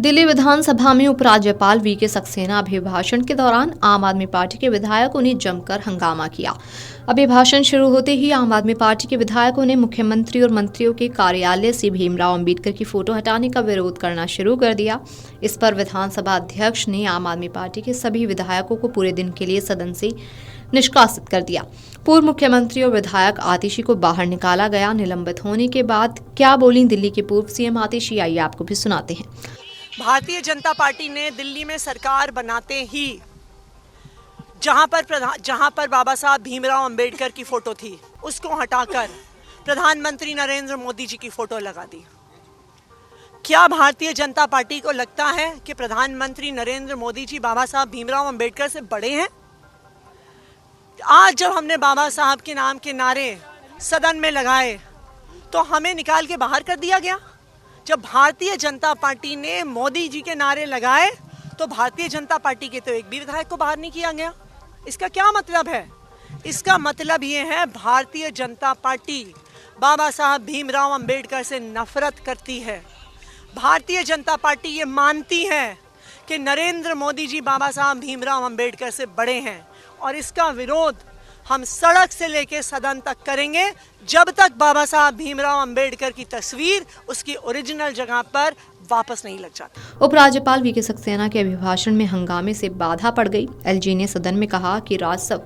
दिल्ली विधानसभा में उपराज्यपाल वीके सक्सेना अभिभाषण के दौरान आम आदमी पार्टी के विधायकों ने जमकर हंगामा किया। अभिभाषण शुरू होते ही आम आदमी पार्टी के विधायकों ने मुख्यमंत्री और मंत्रियों के कार्यालय से भीमराव अंबेडकर की फोटो हटाने का विरोध करना शुरू कर दिया। इस पर विधानसभा अध्यक्ष ने आम आदमी पार्टी के सभी विधायकों को पूरे दिन के लिए सदन से निष्कासित कर दिया। पूर्व मुख्यमंत्री और विधायक आतिशी को बाहर निकाला गया। निलंबित होने के बाद क्या बोली दिल्ली के पूर्व सीएम आतिशी, आइए आपको भी सुनाते हैं। भारतीय जनता पार्टी ने दिल्ली में सरकार बनाते ही जहां पर बाबा साहब भीमराव अंबेडकर की फोटो थी उसको हटाकर प्रधानमंत्री नरेंद्र मोदी जी की फोटो लगा दी। क्या भारतीय जनता पार्टी को लगता है कि प्रधानमंत्री नरेंद्र मोदी जी बाबा साहब भीमराव अंबेडकर से बड़े हैं? आज जब हमने बाबा साहब के नाम के नारे सदन में लगाए तो हमें निकाल के बाहर कर दिया गया। जब भारतीय जनता पार्टी ने मोदी जी के नारे लगाए तो भारतीय जनता पार्टी के तो एक भी विधायक को बाहर नहीं किया गया। इसका क्या मतलब है? इसका मतलब ये है भारतीय जनता पार्टी बाबा साहब भीमराव अंबेडकर से नफरत करती है। भारतीय जनता पार्टी ये मानती है कि नरेंद्र मोदी जी बाबा साहब भीमराव अंबेडकर से बड़े हैं और इसका विरोध हम सड़क से लेकर सदन तक करेंगे जब तक बाबा साहब भीमराव अंबेडकर की तस्वीर उसकी ओरिजिनल जगह पर वापस नहीं लग जाती। उपराज्यपाल वीके सक्सेना के अभिभाषण में हंगामे से बाधा पड़ गई। एलजी ने सदन में कहा कि राजस्व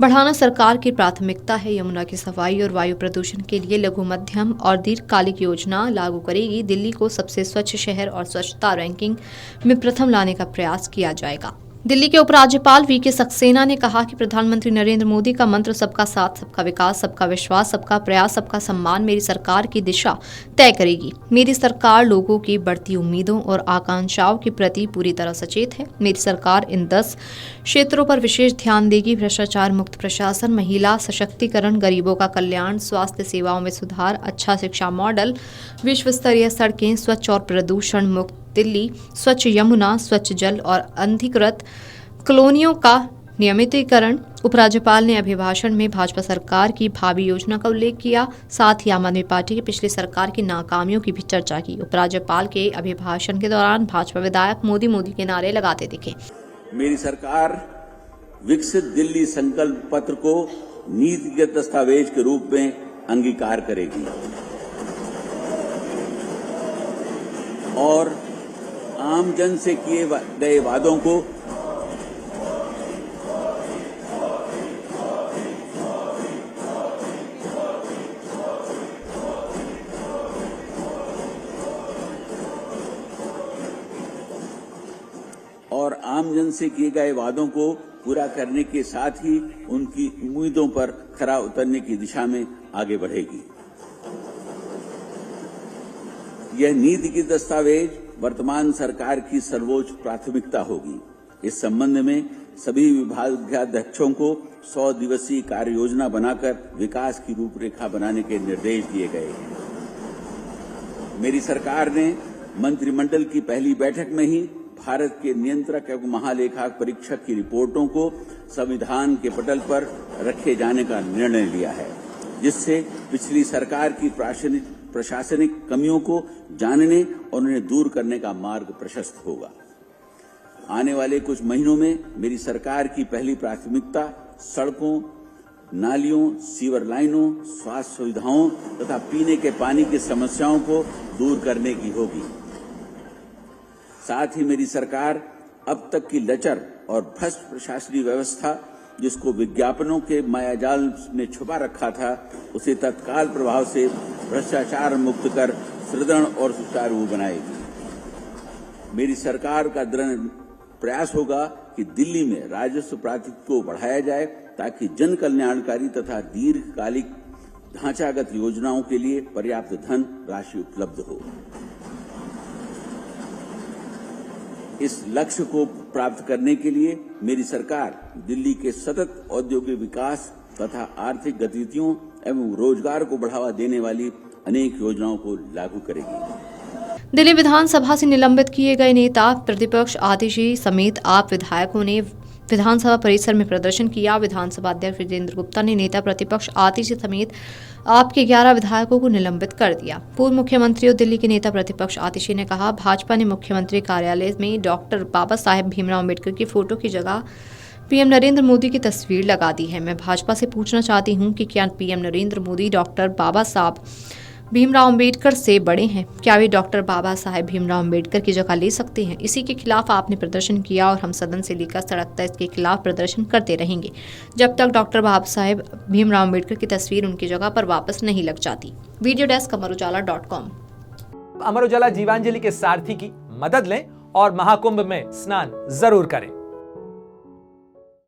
बढ़ाना सरकार की प्राथमिकता है। यमुना की सफाई और वायु प्रदूषण के लिए लघु मध्यम और दीर्घकालिक योजना लागू करेगी। दिल्ली को सबसे स्वच्छ शहर और स्वच्छता रैंकिंग में प्रथम लाने का प्रयास किया जाएगा। दिल्ली के उपराज्यपाल वीके सक्सेना ने कहा कि प्रधानमंत्री नरेंद्र मोदी का मंत्र सबका साथ, सबका विकास, सबका विश्वास, सबका प्रयास, सबका सम्मान मेरी सरकार की दिशा तय करेगी। मेरी सरकार लोगों की बढ़ती उम्मीदों और आकांक्षाओं के प्रति पूरी तरह सचेत है। मेरी सरकार इन 10 क्षेत्रों पर विशेष ध्यान देगी: भ्रष्टाचार मुक्त प्रशासन, महिला सशक्तिकरण, गरीबों का कल्याण, स्वास्थ्य सेवाओं में सुधार, अच्छा शिक्षा मॉडल, विश्व स्तरीय सड़कें, स्वच्छ और प्रदूषण मुक्त दिल्ली, स्वच्छ यमुना, स्वच्छ जल और अनधिकृत कॉलोनियों का नियमितीकरण। उपराज्यपाल ने अभिभाषण में भाजपा सरकार की भावी योजना का उल्लेख किया। साथ ही आम आदमी पार्टी की पिछली सरकार की नाकामियों की भी चर्चा की। उपराज्यपाल के अभिभाषण के दौरान भाजपा विधायक मोदी मोदी के नारे लगाते दिखे। मेरी सरकार विकसित दिल्ली संकल्प पत्र को नीतिगत दस्तावेज के रूप में अंगीकार करेगी और आमजन से किए गए वादों को पूरा करने के साथ ही उनकी उम्मीदों पर खरा उतरने की दिशा में आगे बढ़ेगी। यह नीति की दस्तावेज वर्तमान सरकार की सर्वोच्च प्राथमिकता होगी। इस संबंध में सभी विभागाध्यक्षों को 100 दिवसीय कार्य योजना बनाकर विकास की रूपरेखा बनाने के निर्देश दिए गए। मेरी सरकार ने मंत्रिमंडल की पहली बैठक में ही भारत के नियंत्रक एवं महालेखा परीक्षक की रिपोर्टों को संविधान के पटल पर रखे जाने का निर्णय लिया है, जिससे पिछली सरकार की प्रशासनिक कमियों को जानने और उन्हें दूर करने का मार्ग प्रशस्त होगा। आने वाले कुछ महीनों में मेरी सरकार की पहली प्राथमिकता सड़कों, नालियों, सीवर लाइनों, स्वास्थ्य सुविधाओं तथा पीने के पानी की समस्याओं को दूर करने की होगी। साथ ही मेरी सरकार अब तक की लचर और भ्रष्ट प्रशासनिक व्यवस्था, जिसको विज्ञापनों के मायाजाल में छुपा रखा था, उसे तत्काल प्रभाव से भ्रष्टाचार मुक्त कर सुदृढ़ और सुचारू बनाएगी। मेरी सरकार का दृढ़ प्रयास होगा कि दिल्ली में राजस्व प्राप्ति को बढ़ाया जाए ताकि जन कल्याणकारी तथा दीर्घकालिक ढांचागत योजनाओं के लिए पर्याप्त धन राशि उपलब्ध हो। इस लक्ष्य को प्राप्त करने के लिए मेरी सरकार दिल्ली के सतत औद्योगिक विकास तथा आर्थिक गतिविधियों एवं रोजगार को बढ़ावा देने वाली अनेक योजनाओं को लागू करेगी। दिल्ली विधानसभा से निलंबित किए गए नेता प्रतिपक्ष आतिशी समेत आप विधायकों ने विधानसभा परिसर में प्रदर्शन किया। विधानसभा अध्यक्ष विजेंद्र गुप्ता ने नेता प्रतिपक्ष आतिशी समेत आप के 11 विधायकों को निलंबित कर दिया। पूर्व मुख्यमंत्री और दिल्ली के नेता प्रतिपक्ष आतिशी ने कहा, भाजपा ने मुख्यमंत्री कार्यालय में डॉक्टर बाबा साहेब भीमराव अम्बेडकर की फोटो की जगह पीएम नरेंद्र मोदी की तस्वीर लगा दी है। मैं भाजपा से पूछना चाहती हूं कि क्या पीएम नरेंद्र मोदी डॉक्टर बाबा साहब भीमराव अम्बेडकर से बड़े हैं? क्या वे डॉक्टर बाबा साहेब भीमराव अम्बेडकर की जगह ले सकते हैं? इसी के खिलाफ आपने प्रदर्शन किया और हम सदन से लेकर सड़क तक इसके खिलाफ प्रदर्शन करते रहेंगे जब तक डॉक्टर बाबा साहेब भीमराव अम्बेडकर की तस्वीर उनकी जगह पर वापस नहीं लग जाती। Video desk अमरउजाला.com। अमर उजाला जीवांजलि के सारथी की मदद लें और महाकुंभ में स्नान जरूर करें।